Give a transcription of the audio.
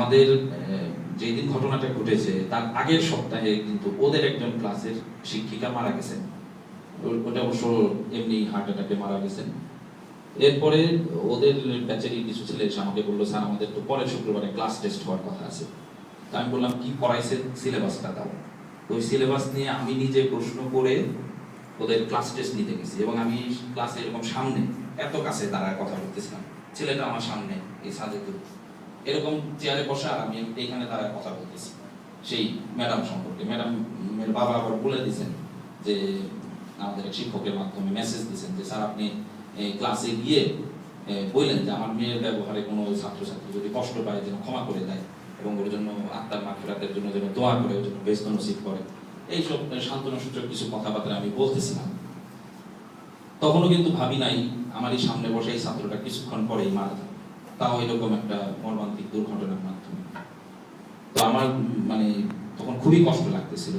আমাদের যেদিন ঘটনাটা ঘটেছে তার আগের সপ্তাহে কিন্তু ওদের একজন ক্লাসের শিক্ষিকা মারা গেছেন। ওটা অবশ্য এমনি হার্ট অ্যাটাকে মারা গেছেন। এরপরে ওদের ব্যাচেরই কিছু ছেলে এসে আমাকে বললো, স্যার আমাদের তো পরের শুক্রবারে ক্লাস টেস্ট হওয়ার কথা আছে। তা আমি বললাম, কি পড়াইছেন, সিলেবাসটা দাও। ওই সিলেবাস নিয়ে আমি নিজে প্রশ্ন করে ওদের ক্লাস টেস্ট নিতে গেছি, এবং আমি ক্লাসে এরকম সামনে এত কাছে দাঁড়ায় কথা বলতেছিলাম, ছেলেটা আমার সামনে এই সাজেদুল এরকম চেয়ারে বসা, আর আমি এইখানে দাঁড়ায় কথা বলতেছি সেই ম্যাডাম সম্পর্কে। ম্যাডামের বাবা আবার বলে দিয়েছেন যে আমাদের এক শিক্ষকের মাধ্যমে মেসেজ দিয়েছেন যে স্যার আপনি ক্লাসে গিয়ে বললেন যে আমার মেয়ের ব্যবহারে কোনো ছাত্রছাত্রী যদি কষ্ট পায় যেন ক্ষমা করে দেয়, এবং ওর জন্য আত্মার মাগফিরাতের জন্য যেন দোয়া করে, ওর জন্য বেহেশত নসিব করে। এইসব সান্ত্বনা সূচক কিছু কথাবার্তা আমি বলতেছিলাম। তখনও কিন্তু ভাবি নাই আমার এই সামনে বসে এই ছাত্রটা কিছুক্ষণ পরেই মারা যাবে, তাও এরকম একটা মর্মান্তিক দুর্ঘটনার মাধ্যমে। তো আমার মানে তখন খুবই কষ্ট লাগতেছিল।